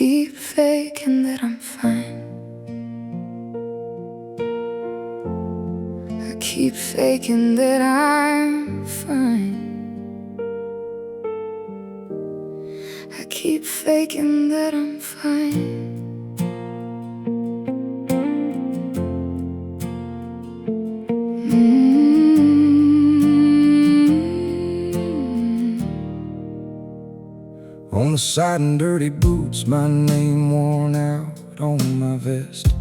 keep faking that I'm fine. I keep faking that I'm fine. I keep faking that I'm fine. On the side in dirty boots, my name worn out on my vest.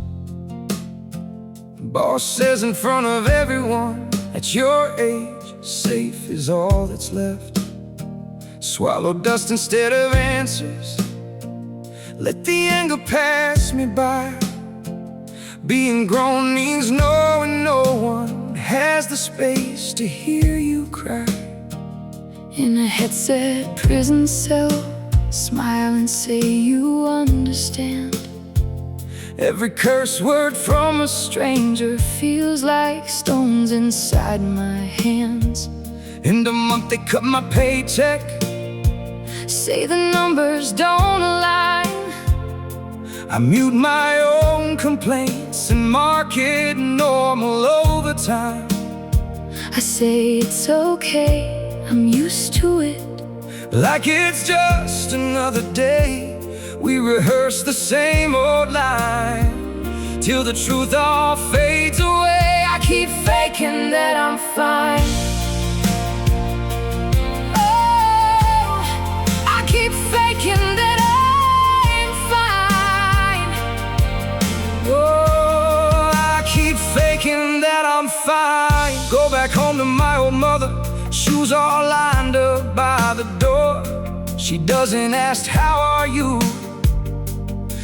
Boss says in front of everyone, at your age, safe is all that's left. Swallow dust instead of answers. Let the anger pass me by. Being grown means knowing no one has the space to hear you cry. In a headset prison cell, smile and say you understand. Every curse word from a Stranger feels like stones inside my hands. In a month they cut my paycheck. Say the numbers don't align. I mute my own complaints and mark it normal overtime. I say it's okay, I'm used to it. Like it's just another day. We rehearse the same old line till the truth all fades away. I keep faking that I'm fine. Oh, I keep faking that I'm fine. Oh, I keep faking that I'm fine. Go back home to my old mother, shoes all lined up by the door. She doesn't ask, how are you?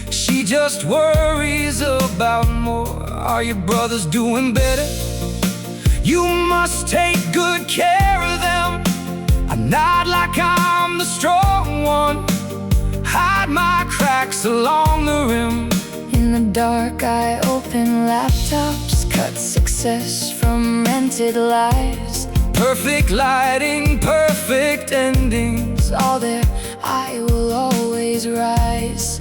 She just worries about more. Are your brothers doing better? You must take good care of them. I nod like I'm the strong one, hide my cracks along the rim. In the dark I open laptops, cut success from rented lives. Perfect lighting, perfect endings, all there, I will always rise.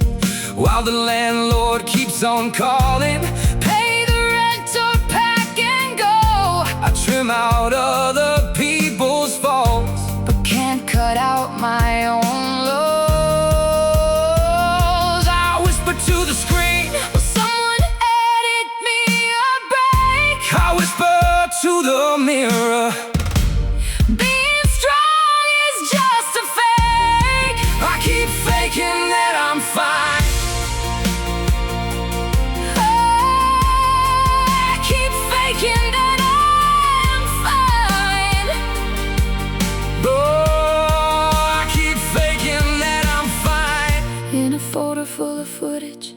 While the landlord keeps on calling, pay the rent or pack and go. I trim out other people's faults, but can't cut out my own lows. I whisper to the screen, will someone edit me a break? I whisper to the mirror, being strong is just a fake. I keep faking that I'm fine. Faking that I'm fine. Oh, I keep faking that I'm fine. In a folder full of footage,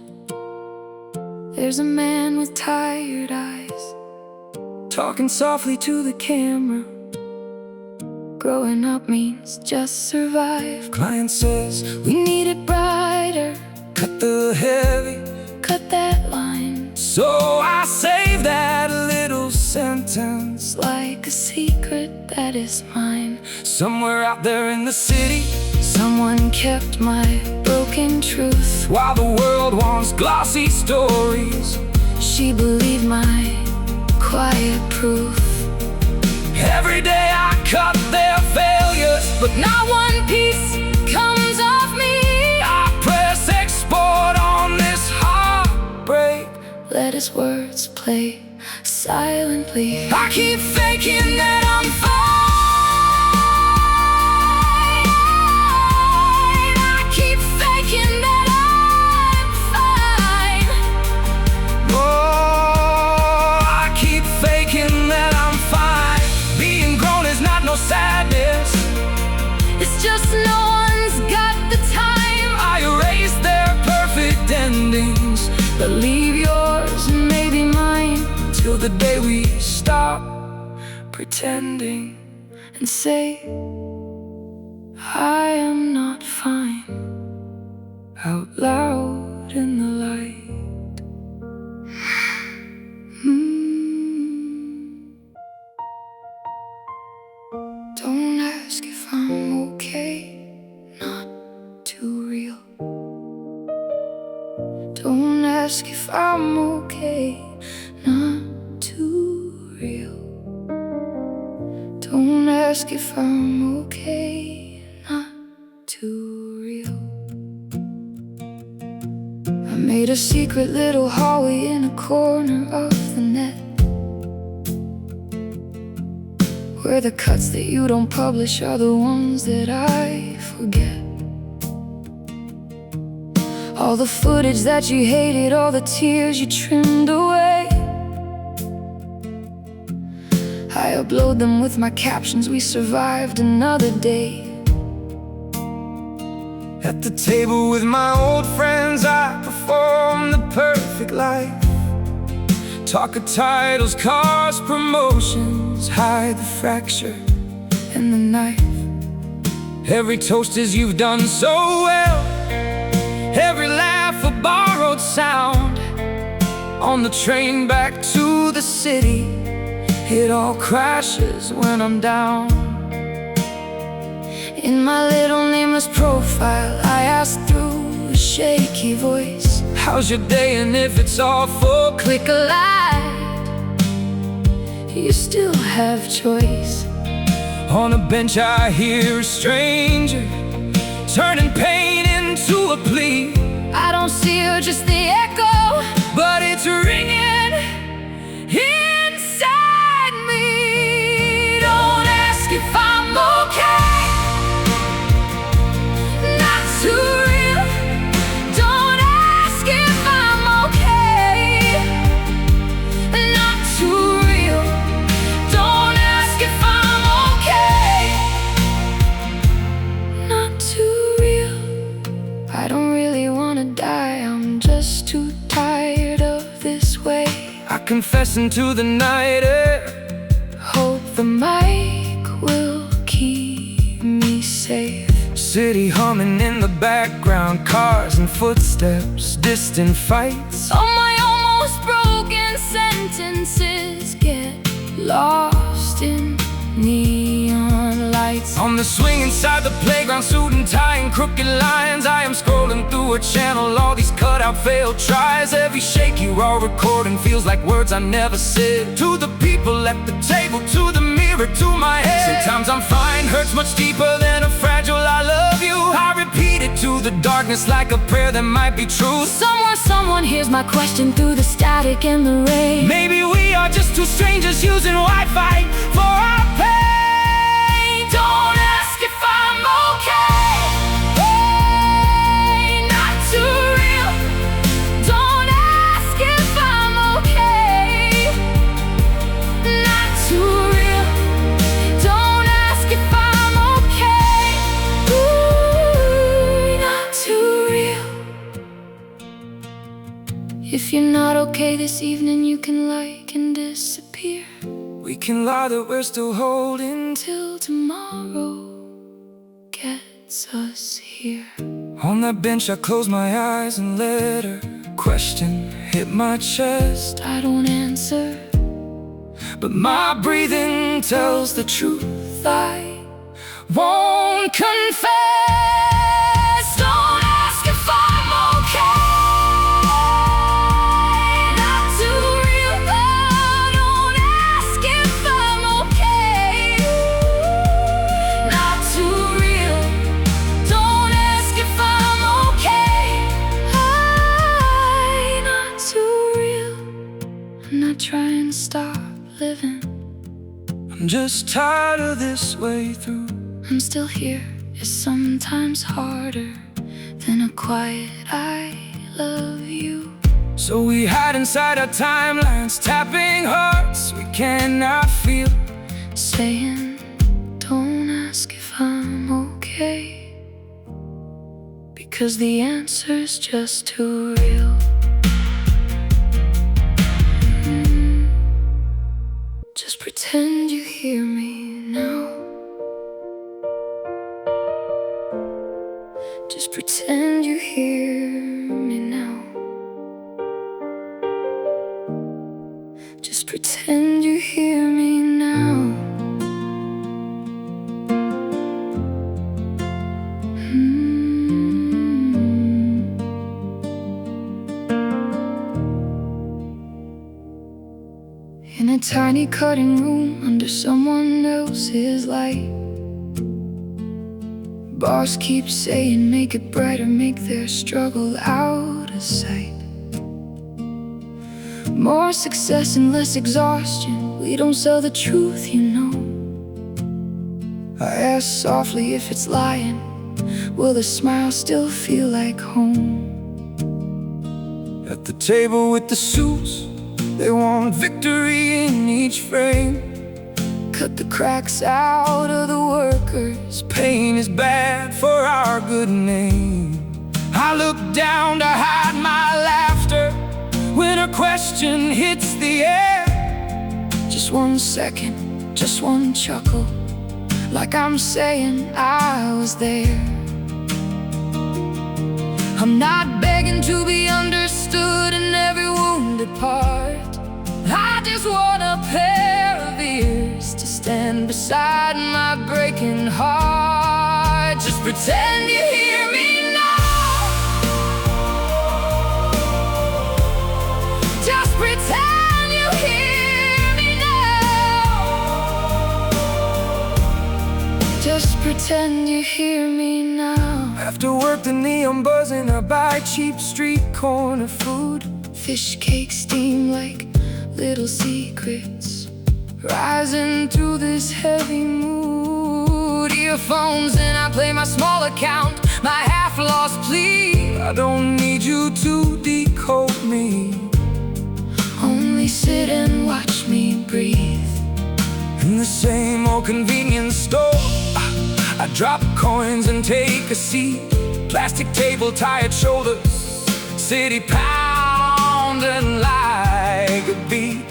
there's a man with tired eyes, talking softly to the camera. Growing up means just survive. Client says, we need it brighter. Cut the heavy, cut that line. So I save that little sentence like a secret that is mine. Somewhere out there in the city, someone kept my broken truth. While the world wants glossy stories, she believed my quiet proof. Every day I cut their failures, but not one piece comes off me. I press export on this heartbreak. Let his words play silently. I keep faking that I'm fine. I keep faking that I'm fine. Oh, I keep faking that I'm fine. Being grown is not no sadness, it's just no one's got the time. I erase their perfect endings, but leave yours and maybe mine, till the day we stop pretending and say, I am not fine, out loud in the light. Don't ask if I'm okay, not too real. Don't ask if I'm okay, not too real. Don't ask if I'm okay, not too real. I made a secret little hallway in a corner of the net, where the cuts that you don't publish are the ones that I forget. All the footage that you hated, all the tears you trimmed away, I upload them with my captions. We survived another day. At the table with my old friends, I perform the perfect life. Talk of titles, cars, promotions, hide the fracture and the knife. Every toast is you've done so well, every laugh a borrowed sound. On the train back to the city, it all crashes when I'm down. In my little nameless profile, I ask through a shaky voice, how's your day? And if it's awful, click a like. You still have choice. On a bench I hear a stranger turning pain into a plea. I don't see her, just the echo, but it's ringing inside me. Don't ask if I'm okay, not too real. Don't ask if I'm okay, not too real. Don't ask if I'm okay, not too real. I don't really wanna die, I'm just too tired of this way. I confess into the night air, hope the mic will keep me safe. City humming in the background, cars and footsteps, distant fights. All my almost broken sentences get lost in neon lights. On the swing inside the playground, suit and tie and crooked lines, I am scrolling through a channel, all these cut out failed tries. Every shake you are recording feels like words I never said. To the people at the table, to the mirror, to my head. Sometimes I'm fine, hurts much deeper than a fragile I love you. I repeat it to the darkness like a prayer that might be true. Somewhere someone hears my question through the static and the rain. Maybe we are just two strangers using Wi-Fi for our pain. Don't ask if I'm okay, not too real. Don't ask if I'm okay, not too real. Don't ask if I'm okay, ooh, not too real. If you're not okay this evening, you can like and disappear. We can lie that we're still holding till tomorrow gets us here. On that bench I close my eyes and let her question hit my chest. I don't answer, but my breathing tells the truth. I won't confess. Don't ask if I'm okay, not too real. Don't ask if I'm okay, not too real. Don't ask if I'm okay, not too real. I'm not trying to stop living, I'm just tired of this way through. I'm still here. It's sometimes harder than a quiet I love you. So we hide inside our timelines, tapping hearts we cannot feel, saying, don't ask if I'm okay, because the answer's just too real. Just pretend you hear me now. Just pretend you hear me now. Just pretend you hear me now. tiny cutting room under someone else's light. Boss keeps saying make it brighter, make their struggle out of sight. More success and less exhaustion, we don't sell the truth, you know. I ask softly if it's lying, will the smile still feel like home? At the table with the suits, they want victory in each frame. Cut the cracks out of the workers. Pain is bad for our good name. I look down to hide my laughter when a question hits the air. Just 1 second, just one chuckle, like I'm saying I was there. I'm not begging to be understood in every wounded part. I just want a pair of ears to stand beside my breaking heart. Just pretend you hear me now. Just pretend you hear me now. Just pretend you hear me now. After work, the neon buzzing, I buy cheap street corner food. Fish cakes steam like little secrets, rising through this heavy mood. Earphones and I play my small account, my half-lost plea. I don't need you to decode me. Only sit and watch me breathe. In the same old convenience store, I drop coins and take a seat. Plastic table, tired shoulders, city pounding like a beat.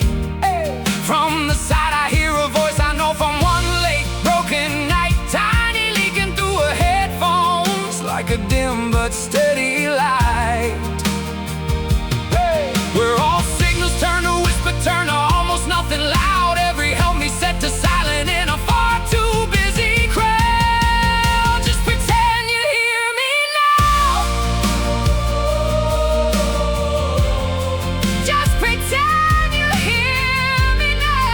Hey. From the side I hear a voice I know from one late broken night, tiny leaking through her headphones like a dim but steady light. Hey. Where all signals turn to whisper, turn to almost nothing loud. Every help me set to silent in a far too busy crowd. Just pretend you hear me now. Just pretend you hear me now.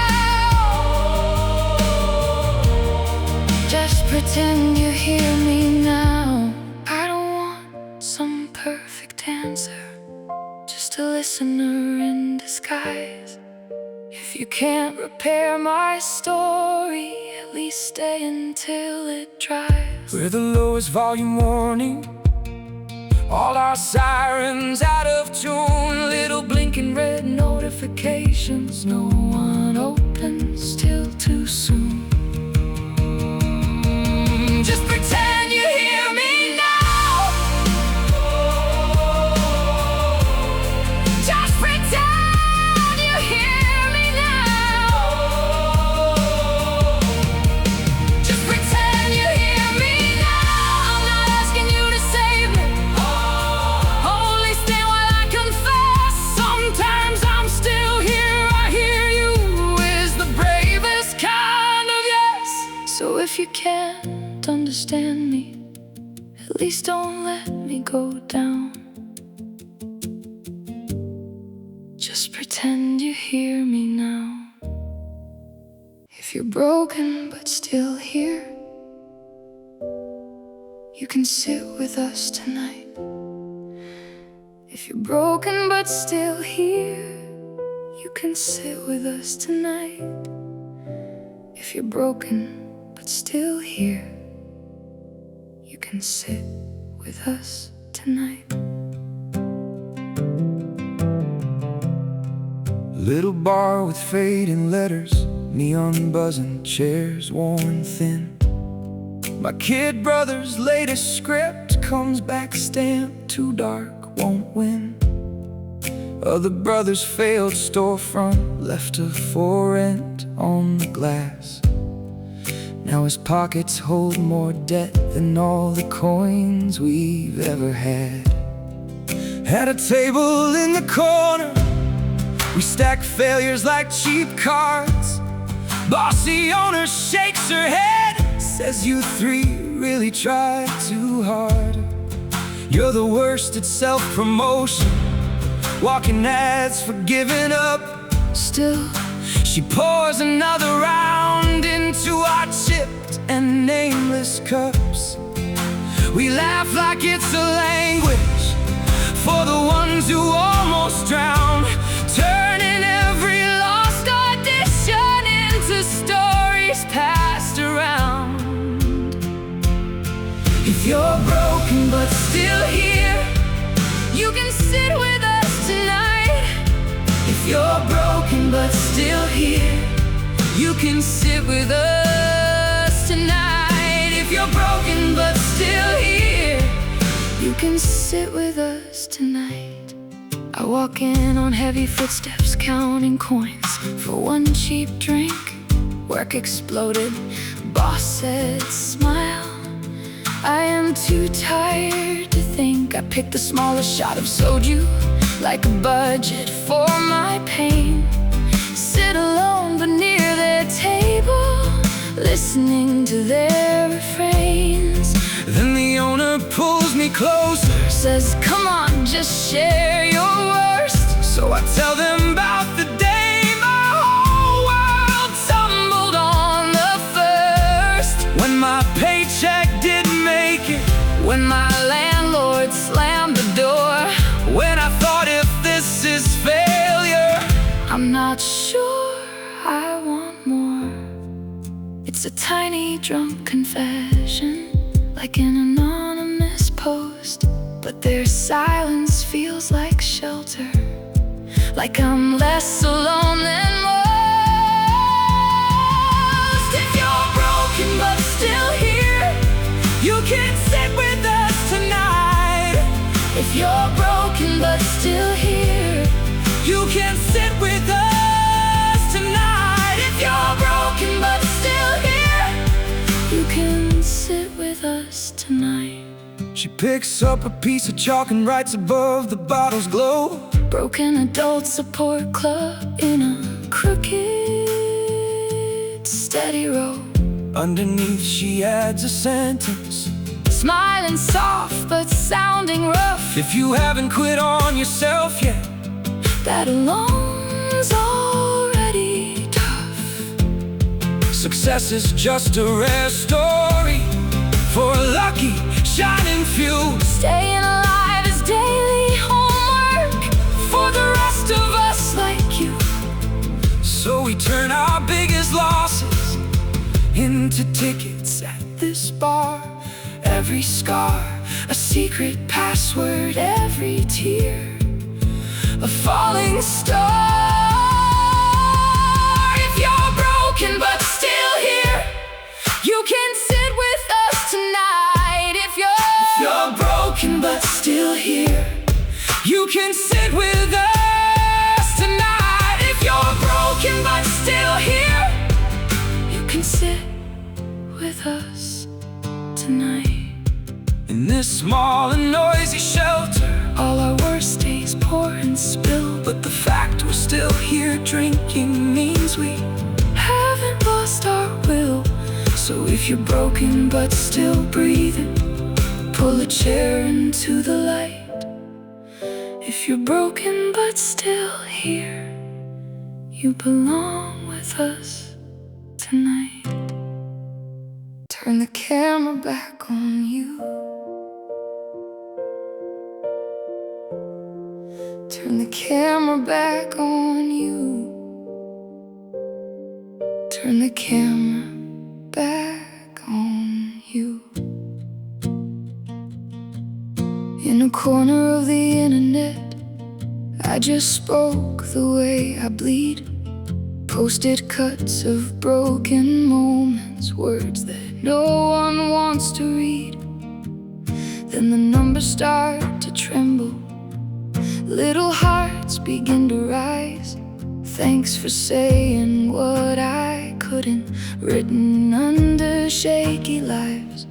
Just pretend you hear me now. I don't want some perfect answer, just a listener in disguise. If you can't repair my story, at least stay until it dries. We're the lowest volume warning, all our sirens out of tune. Little blinking red notifications, no one opens till too soon. Just pretend you hear me now. Just pretend you hear me now. Just pretend you hear me now. I'm not asking you to save me, only stand while I confess. Sometimes I'm still here, I hear you is the bravest kind of yes. So if you can't understand me, at least don't let me go down. Just pretend you hear me now. If you're broken but still here, you can sit with us tonight. If you're broken but still here, you can sit with us tonight. If you're broken but still here, you can sit with us tonight. Little bar with fading letters, neon buzzing, chairs worn thin. My kid brother's latest script comes back stamped, too dark, won't win. Other brothers' failed storefront left her for rent on the glass. Now his pockets hold more debt than all the coins we've ever had. At a table in the corner, we stack failures like cheap cards. Bossy owner shakes her head, says you three really tried too hard. You're the worst at self-promotion, walking ads for giving up. Still, She pours another round into our chipped and nameless cups. We laugh like it's a language for the ones who almost drown, turning every lost audition into stories passed around. If you're broken but still here, you can sit with us tonight. If you're broken but still here, you can sit with us tonight. If you're broken but still here, you can sit with us tonight. I walk in on heavy footsteps, counting coins for one cheap drink. Work exploded, boss said smile. I am too tired to think. I picked the smallest shot of soju, like a budget for my pain. Sit alone but near their table, listening to their refrains. Then the owner pulls me closer, Says, come on, just share your worst. so I tell them about the day my whole world tumbled on the first. When my paycheck didn't make it, When my landlord slammed the door, when I thought if this is failure, I'm not sure I want more. It's a tiny drunk confession, like an anonymous post, but their silence feels like shelter, like I'm less alone than most. If you're broken but still here, you can sit with us tonight. if you're broken but still here, You can sit with us tonight. if you're broken but still here, you can sit with us tonight. She picks up a piece of chalk and writes above the bottle's glow. Broken adult support club in a crooked, steady row. Underneath she adds a sentence: Smiling soft but sounding rough. if you haven't quit on yourself yet, That alone's already tough. success is just a rare story for a lucky, shining few. Staying alive is daily homework for the rest of us like you. So we turn our biggest losses into tickets at this bar. Every scar, a secret password, every tear, a falling star. If you're broken but still here, you can sit with us tonight. If you're broken but still here, You can sit with us tonight. if you're broken but still here, you can sit with us tonight. In this small and noisy shelter, All our worst days pour and spill, but the fact we're still here drinking means we haven't lost our will. So if you're broken but still breathing, pull a chair into the light. If you're broken but still here, you belong with us tonight. Turn the camera back on you. Turn the camera back on you. Turn the camera back on you. In a corner of the internet, I just spoke the way I bleed. Posted cuts of broken moments, words that no one wants to read. Then the numbers start to tremble, little hearts begin to rise. Thanks for saying what I couldn't, written under shaky lives.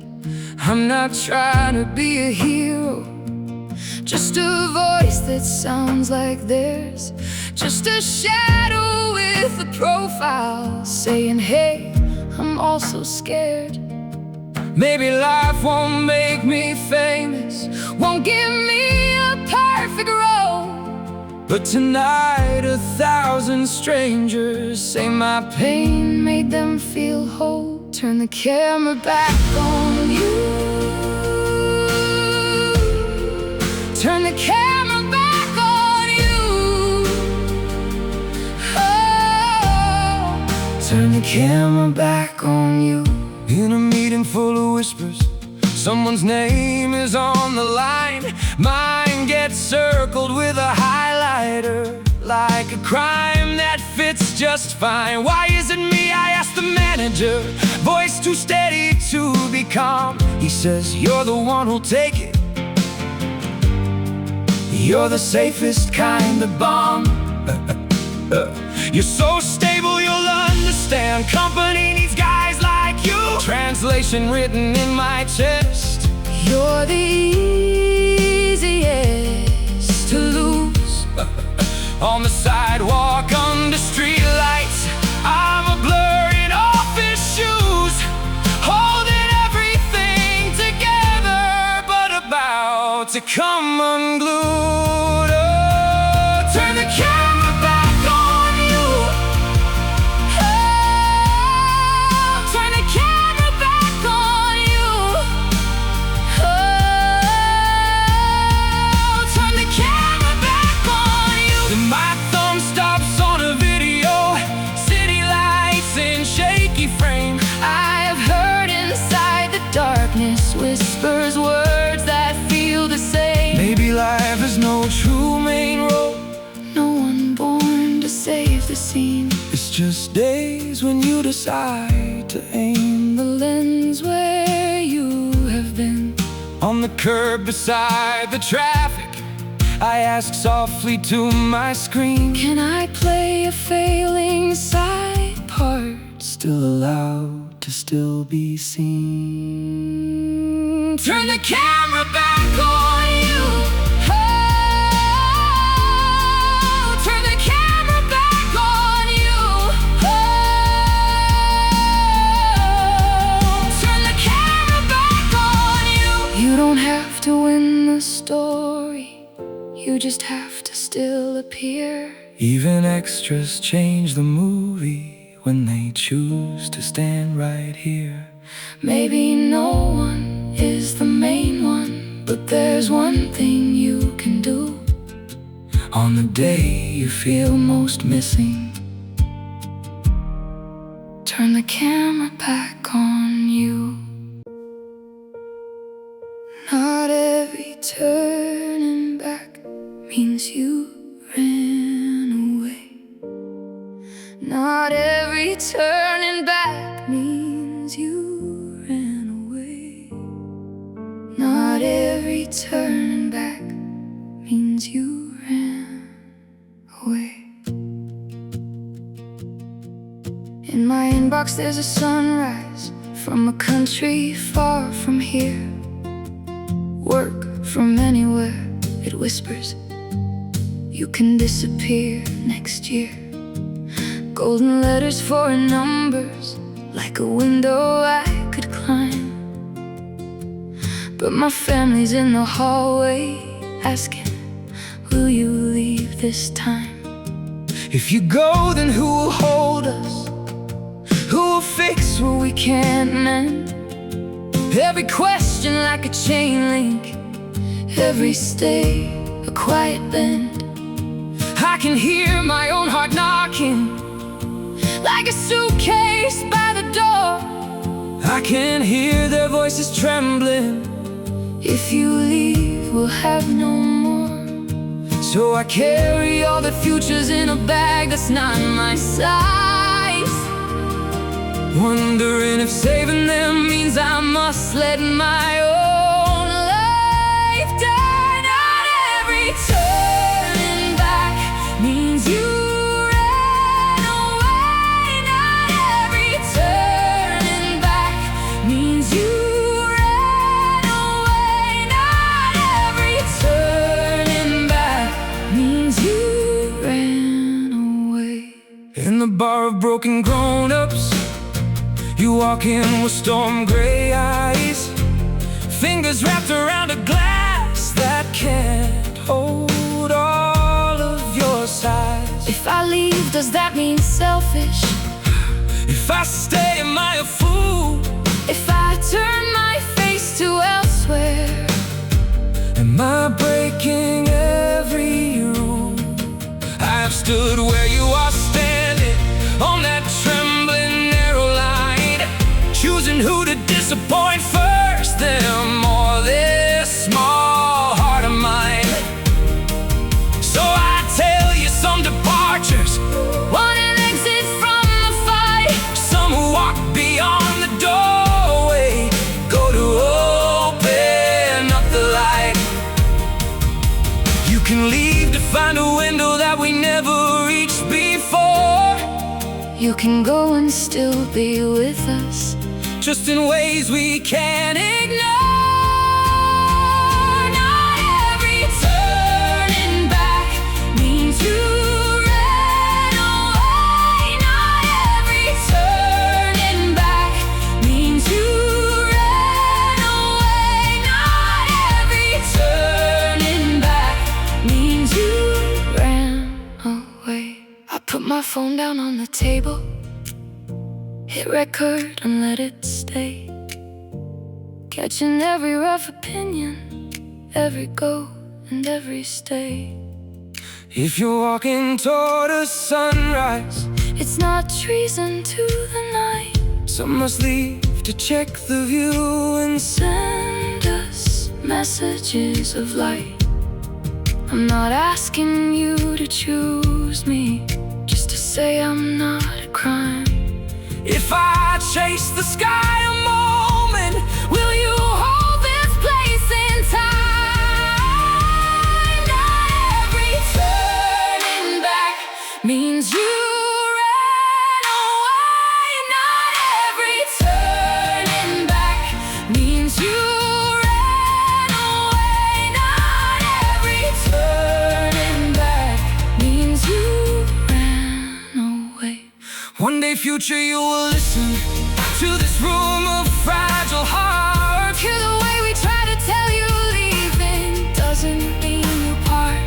I'm not trying to Be a hero, just a voice that sounds like theirs, just a shadow with a profile saying, hey, I'm also scared. Maybe life won't make me famous, Won't give me a perfect role, But tonight 1,000 strangers say my pain made them feel whole. Turn the camera back on you. Turn the camera back on you. Oh, turn the camera back on you. In a meeting full of whispers, someone's name is on the line. Mine gets circled with a highlighter, like a crime that fits just fine. Why is it me? I ask the manager, voice too steady to be calm. He says, you're the one who'll take it. You're the safest kind of bomb. You're so stable, you'll understand. Company needs guys like you. Translation written in my chest. you're the easiest to lose. On the sidewalk, under street lights, I'm a blur in office shoes, holding everything together, but about to come unglued. Oh, turn the camera back on you. Oh, turn the camera back on you. Oh, turn the camera back on you. Then my thumb stops on a video, city lights in shaky frame. I've heard inside the darkness whispers words that feel the same. Maybe life has no true main role. No one born to save the scene. It's just days when you decide to aim. The lens where you have been. On the curb beside the traffic, I ask softly to my screen, Can I play a failing side part? still allowed to still be seen. Turn the camera back on you. Oh, turn the camera back on you. Oh, turn the camera back on you. You don't have to win the story, you just have to still appear. Even extras change the movie when they choose to stand right here. Maybe no one is the main one, but there's one thing you can do. On the day you feel most missing, Turn the camera back on you. Not every turning back means you ran away. Not every turning back means you ran away. Not every turning back means you ran away. In my inbox there's a sunrise from a country far from here. Work from anywhere, it whispers. You can disappear next year. Golden letters, foreign numbers, like a window I could climb. But my family's in the hallway asking, will you leave this time? if you go, then who will hold us? Who will fix what we can't mend? Every question like a chain link, every stay a quiet bend. I can hear my own heart knocking, Like a suitcase by the door. I can hear their voices trembling. If you leave, we'll have no more. So I carry all the futures in a bag That's not my size. wondering if saving them means I must let my own life die. Not every turning back means you ran away. Not every turning back means you ran away. Not every turning back means you ran away. in the bar of broken grown-ups. You walk in with storm gray eyes, fingers wrapped around a glass that can't hold all of If I leave, does that mean selfish? If I stay, am I a fool? If I turn my face to elsewhere, am I breaking every rule? I have stood where you are standing, on that trembling narrow line, choosing who to disappoint first, them or this small heart of mine. So I tell you, some departures want an exit from the fight. Some who walk beyond the doorway go to open up the light. You can leave to find a window that we never reached before. You can go and still be with us, just in ways we can't ignore. Not every turning back means you ran away. Not every turning back means you ran away. Not every turning back means you ran away. I put my phone down on the table, hit record and let it stay, catching every rough opinion, every go and every stay. If you're walking toward a sunrise, It's not treason to the night. some must leave to check the view and Send us messages of light. I'm not asking you to choose me, just to say I'm not a crime. if I chase the sky a moment, will you hold this place in time? Not every turning back means you ran away. Not every turning back means you ran away. Not every turning back means you ran away. One day, future, you will listen to this room of fragile hearts. Hear the way we try to tell you leaving doesn't mean you part.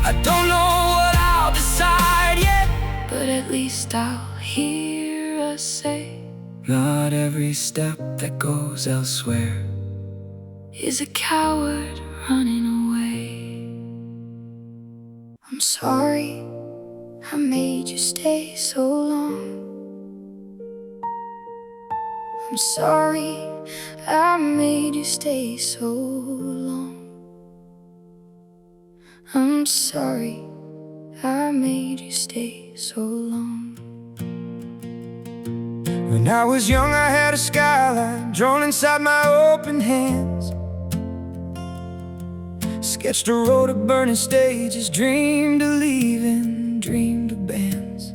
I don't know what I'll decide yet, But at least I'll hear us say not every step that goes elsewhere is a coward running away. I'm sorry I made you stay so long. I'm sorry I made you stay so long. I'm sorry I made you stay so long. When I was young, I had a skyline drawn inside my open hands, sketched a road of burning stages, dreamed of leaving, dreamed of bands.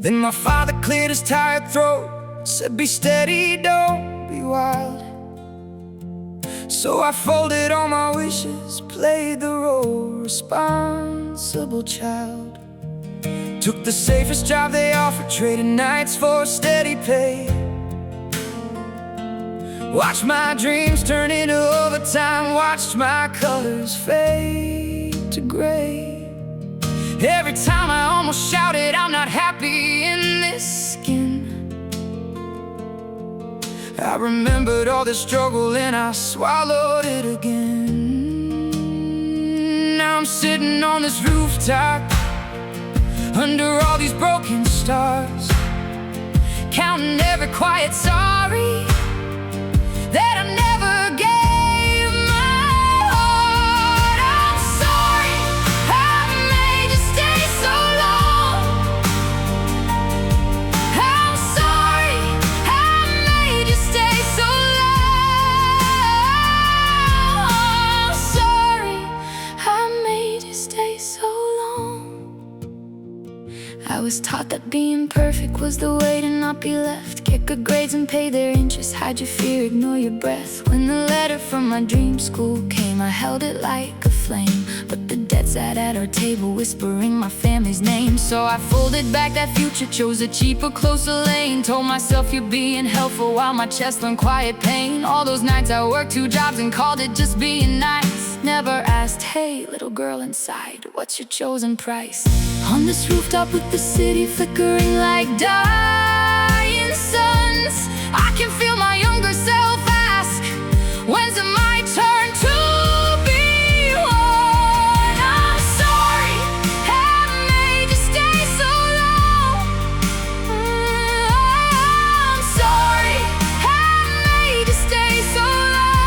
Then my father cleared his tired throat, said be steady, don't be wild. So I folded all my wishes, played the role, responsible child. Took the safest job they offered, traded nights for steady pay. Watched my dreams turn into overtime, watched my colors fade to gray. Every time I almost shouted, I'm not happy in this skin. I remembered all the struggle and I swallowed it again. Now I'm sitting on this rooftop, under all these broken stars, counting every quiet sorry that I never gave my heart. I'm sorry I made you stay so long. I'm sorry I made you stay so long. I'm sorry I made you stay so long. I was taught that being perfect was the way to not be left. Get good grades and pay their interest, hide your fear, ignore your breath. When the letter from my dream school came, I held it like a flame, but the dead sat at our table whispering my family's name. So I folded back that future, chose a cheaper, closer lane, told myself you're being helpful while my chest learned quiet pain. All those nights I worked 2 jobs and called it just being nice. never asked, hey, little girl inside, what's your chosen price? On this rooftop with the city flickering like dying suns, I can feel my younger self ask, when's it my turn to be one? I'm sorry, haven't made you stay so long. I'm sorry, haven't made you stay so long.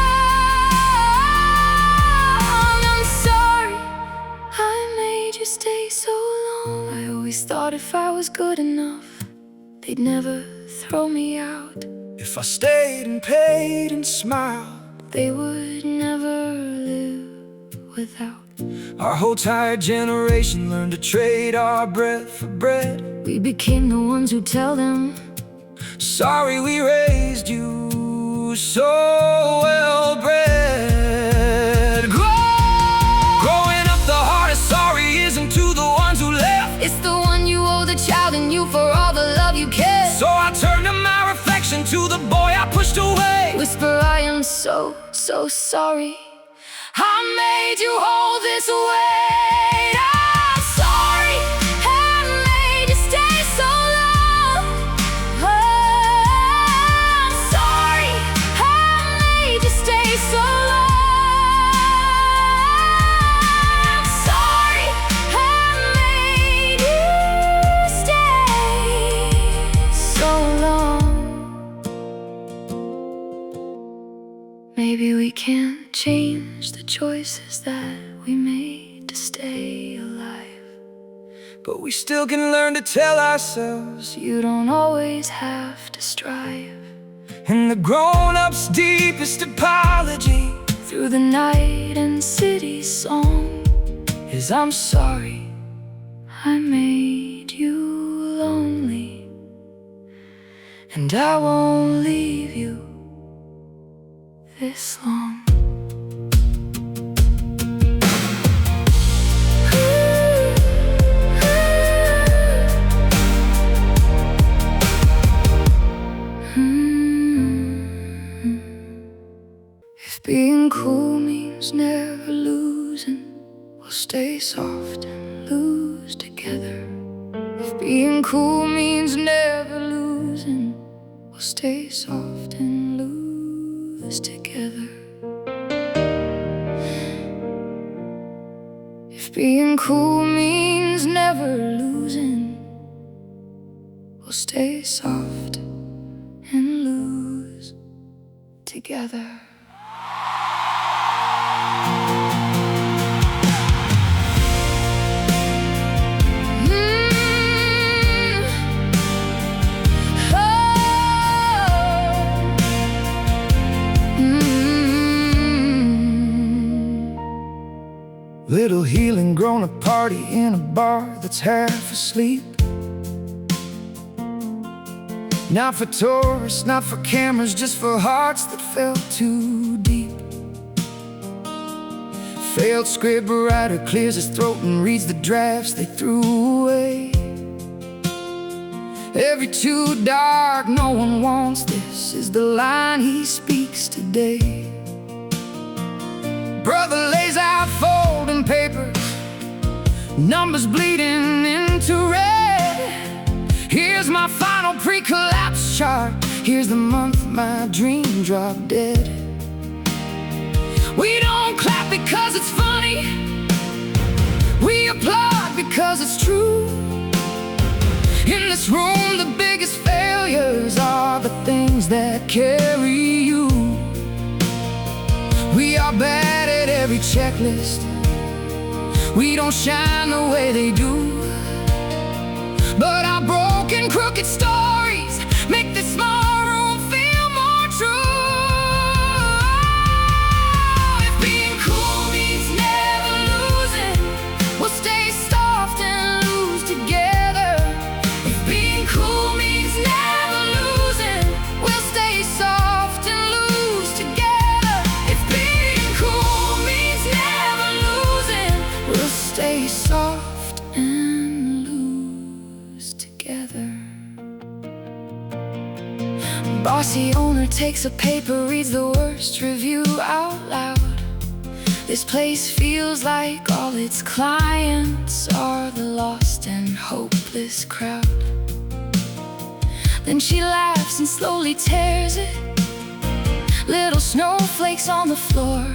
I'm sorry, I made you stay so long. I always thought if I was good enough, they'd never throw me out. If I stayed and paid and smiled, they would never live without. Our whole entire generation learned to trade our breath for bread. We became the ones who tell them, sorry we raised you so well bred. Growing up, the hardest sorry isn't to the ones who left. It's the one you owe the child in you for all the love you cared. So I turned to my reflection, to the boy I pushed away. Whisper, I am so sorry. I made you hold this weight. I'm sorry, haven't made you stay so long. I'm sorry, haven't made you stay so long. I'm sorry, haven't made you stay so long. Maybe we can't change the choices that we made to stay alive, but we still can learn to tell ourselves you don't always have to strive. And the grown-up's deepest apology through the night and city song is I'm sorry I made you lonely, and I won't leave you this long. If being cool means never losing, we'll stay soft and lose together. If being cool means never losing, we'll stay soft and lose together. If being cool means never losing, we'll stay soft and lose together. Little healing grown up party in a bar that's half asleep. Not for tourists, not for cameras, just for hearts that fell too deep. Failed script writer clears his throat and reads the drafts they threw away. Every too dark, no one wants this, is the line he speaks today. Brother lays out folding papers, numbers bleeding into red. Here's my final pre-collapse chart, here's the month my dream dropped dead. We don't clap because it's funny, we applaud because it's true. In this room the biggest failures are the things that carry you. We are bad at every checklist, we don't shine the way they do. But our broken, crooked stories make this small room feel more true. If being cool means never losing, we'll stay soft and lose together. If being cool means never losing, we'll stay soft and lose together. If being cool means never losing, we'll stay soft and lose together. Bossy owner takes a paper, reads the worst review out loud. This place feels like all its clients are the lost and hopeless crowd. Then she laughs and slowly tears it. Little snowflakes on the floor.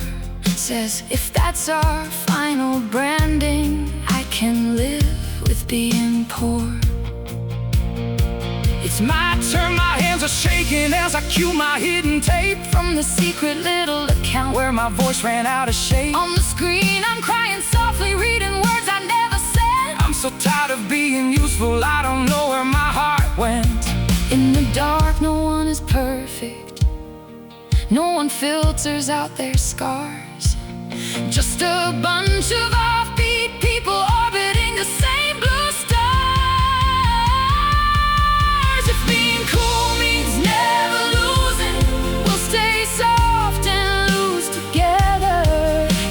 Says, if that's our final branding, I can live with being poor. It's my turn, my hands are shaking as I cue my hidden tape From the secret little account where my voice ran out of shape. on the screen, I'm crying softly, reading words I never said. I'm so tired of being useful, I don't know where my heart went. In the dark, no one is perfect. No one filters out their scars. Just a bunch of offbeat people orbiting the same blue stars. If being cool means never losing, we'll stay soft and lose together.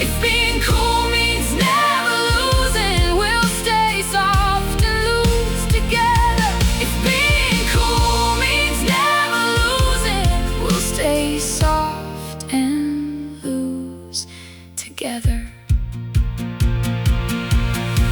If being cool means never losing, we'll stay soft and lose together. If being cool means never losing, we'll stay soft and lose together.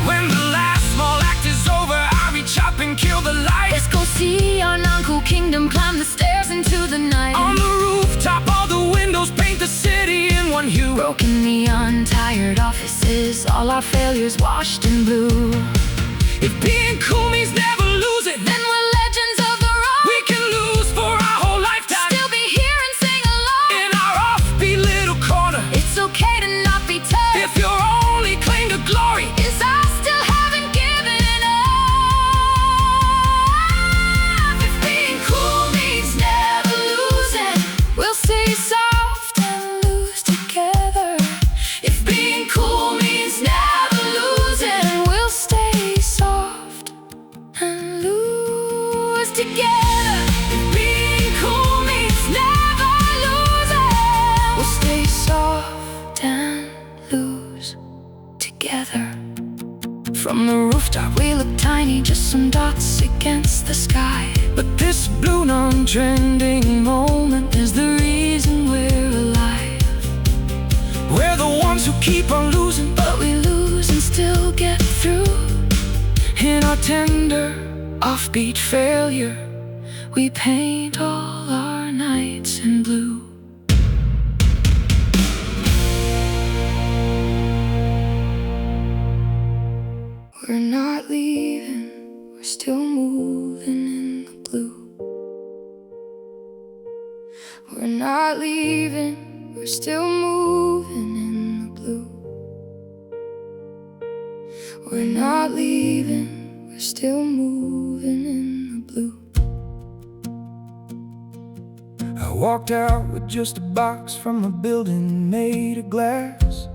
When the last small act is over, I reach up and kill the light. Let's go see our non-cool kingdom, climb the stairs into the night. On the rooftop, all the windows paint the city in one hue. Broken neon, tired offices, all our failures washed in blue. If being cool means never lose it, Then we're legends of the road. we can lose for our whole lifetime. Still be here and sing along. In our offbeat little corner, It's okay to not be tough. if your only claim to glory Is I still haven't given enough. If being cool means never losing, we'll stay soft and lose together. If being cool means never losing, we'll stay soft and lose together. If being cool means never losing, we'll stay soft and lose together. From the rooftop we look tiny, just some dots against the sky. But this blue non-trending moment is the reason we're alive. We're the ones who keep on losing, But we lose and still get through. in our tender Offbeat failure, we paint all our nights in blue. We're not leaving, we're still moving in the blue. We're not leaving, we're still moving in the blue. We're not leaving, we're still moving in the blue. I walked out with just a box from a building made of glass.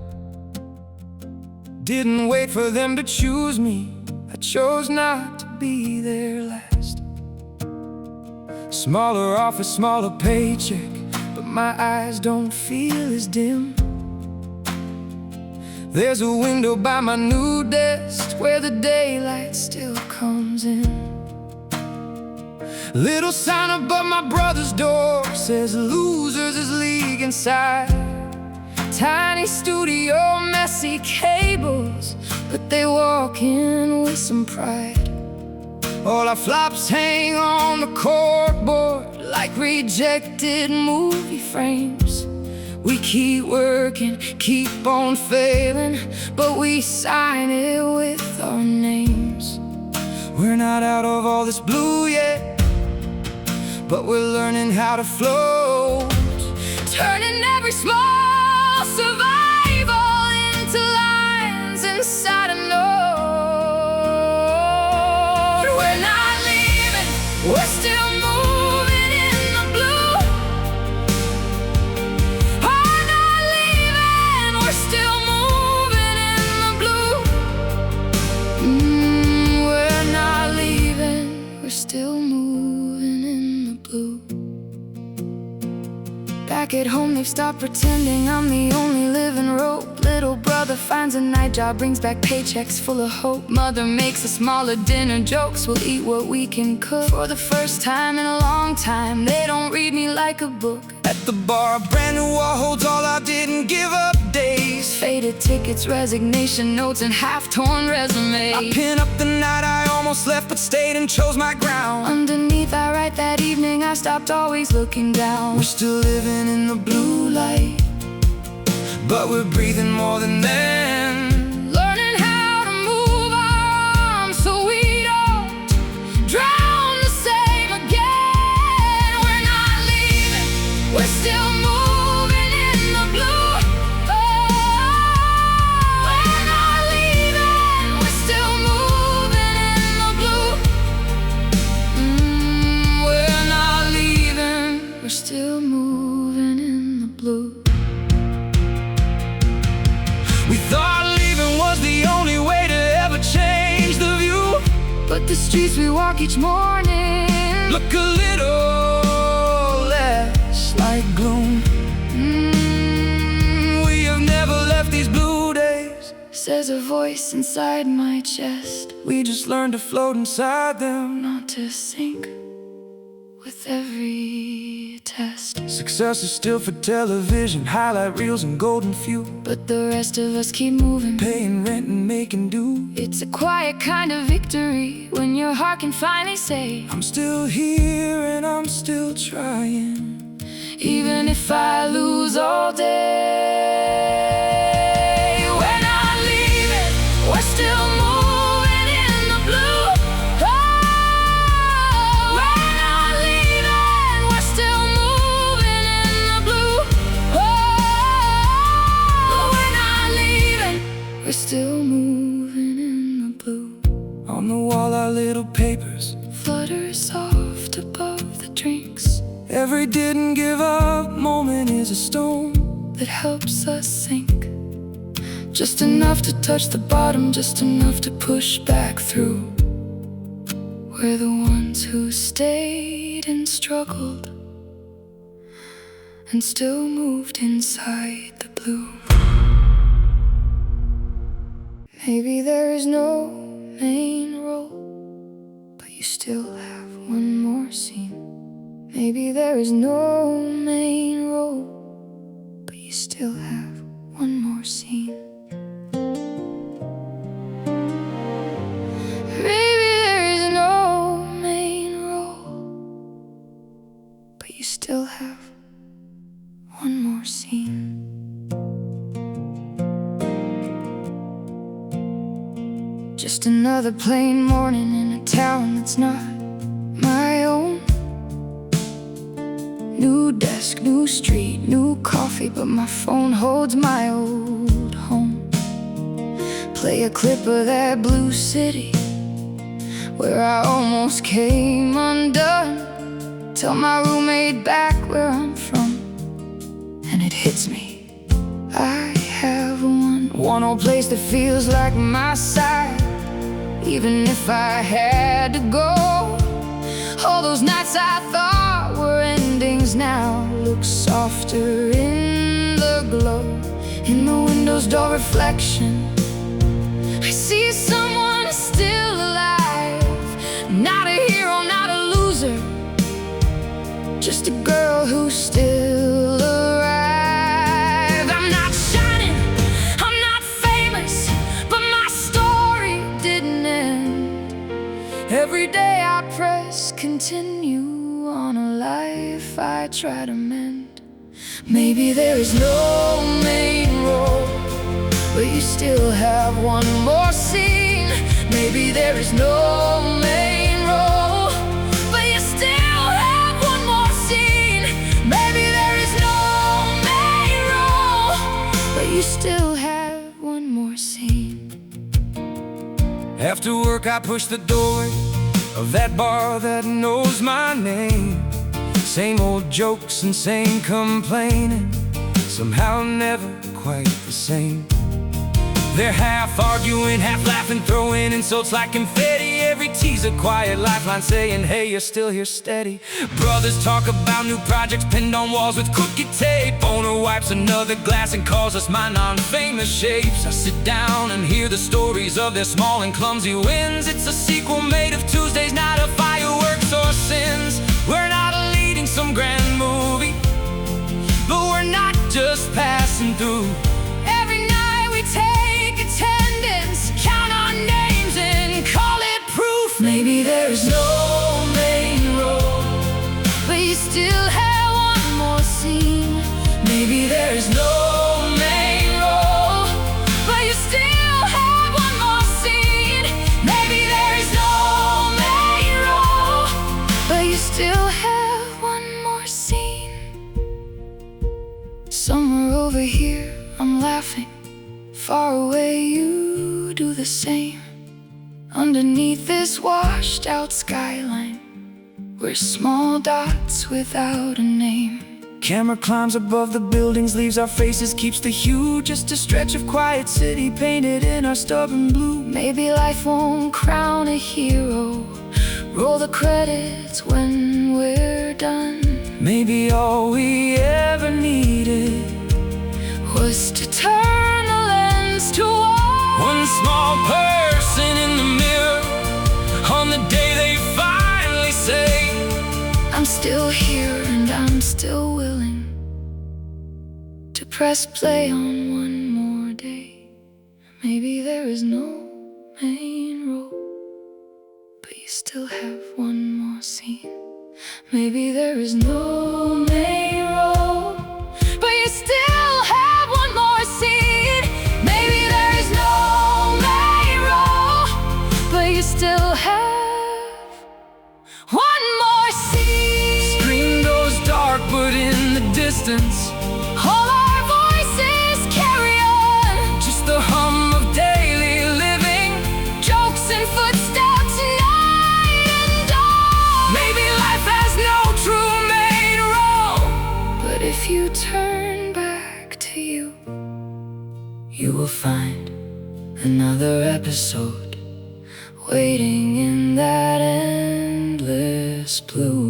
Didn't wait for them to choose me, I chose not to be their last. Smaller office, smaller paycheck, but my eyes don't feel as dim. There's a window by my new desk where the daylight still comes in. Little sign above my brother's door says losers is league inside. Tiny studio, messy cables, but they walk in with some pride. All our flops hang on the corkboard like rejected movie frames. We keep working, keep on failing, but we sign it with our names. We're not out of all this blue yet, but we're learning how to float, Turning every small survival into lines inside a note. We're not leaving, we're still moving in the blue. We're not leaving, we're still moving in the blue. We're not leaving, we're still moving in the blue. Back at home they've stopped pretending I'm the only living rope. Little brother finds a night job, brings back paychecks full of hope. Mother makes us smaller dinner jokes, we'll eat what we can cook. For the first time in a long time, they don't read me like a book. At the bar, a brand new wall holds all our didn't give up days. Faded tickets, resignation notes, and half-torn resume. I pin up the night I almost left but stayed and chose my ground. Underneath I write that evening I stopped always looking down. We're still living in the blue light, but we're breathing more than then. Learning how to move our arms so we don't drown the same again. We're not leaving, we're still moving in the blue. We're not leaving, we're still moving in the blue. We're not leaving, we're still moving in the blue. We thought leaving was the only way to ever change the view, But the streets we walk each morning look a little less like gloom. We have never left these blue days, says a voice inside my chest. we just learned to float inside them. Not to sink with every test. Success is still for television, highlight reels and golden few, But the rest of us keep moving. paying rent and making do. It's a quiet kind of victory when your heart can finally say, I'm still here and I'm still trying, even if I lose all day. We're not leaving, we're still moving in the blue. We're not leaving, we're still moving in the blue. We're not leaving, we're still moving in the blue. on the wall our little papers, Flutter soft above the drinks every didn't give up moment is a stone. that helps us sink. Just enough to touch the bottom, just enough to push back through. We're the ones who stayed and struggled and still moved inside the blue. Maybe there is no main role, but you still have one more scene. Maybe there is no main role, but you still have one more scene. Maybe there is no main role, but you still have one more scene. Just another plain morning in a town that's not my own. New desk, new street, new coffee, but my phone holds my old home. Play a clip of that blue city where I almost came undone. Tell my roommate back where I'm from, and it hits me. I have one old place that feels like my side, even if I had to go. All those nights I thought were endings now look softer in the glow. In the window's door reflection, I see someone still alive. Not a hero, not a loser, just a girl who's still alive. I'm not shining, I'm not famous, but my story didn't end. Every day I press continue on a life I try to mend. Maybe there is no main role, but you still have one more scene. Maybe there is no main role, but you still have one more scene. Maybe there is no main role, but you still have one more scene. After work I push the doorway of that bar that knows my name. Same old jokes and same complaining, somehow never quite the same. They're half arguing, half laughing, throwing insults like confetti. Every tease a quiet lifeline saying, hey, you're still here steady. Brothers talk about new projects pinned on walls with crooked tape. Owner wipes another glass and calls us my non-famous shapes. I sit down and hear the stories of their small and clumsy wins. It's a sequel made of Tuesdays, not of fireworks or sins. We're not leading some grand movie, just passing through. Every night we take attendance, count our names and call it proof. Maybe there's no main road, but you still have one more scene. maybe there's no main road, But you still have one more scene. Maybe there's no main road, but you still have one more scene. Somewhere over here I'm laughing, far away you do the same. Underneath this washed out skyline, we're small dots without a name. camera climbs above the buildings, leaves our faces, keeps the hue. Just a stretch of quiet city painted in our stubborn blue. Maybe life won't crown a hero, roll the credits when we're done. Maybe all we ever needed Was to turn the lens to one small person in the mirror on the day they finally say, I'm still here and I'm still willing to press play on one more day. Maybe there is no main road, but you still have one more scene. Maybe there is no main road, but you still have one more scene. Maybe there is no main road, but you still have one more scene. Screen goes dark, but in the distance, All our voices carry on, just the hum of daily living, jokes and footsteps night and dawn. maybe life has no true main road. But if you turn back to you, You will find another episode waiting in that endless blue.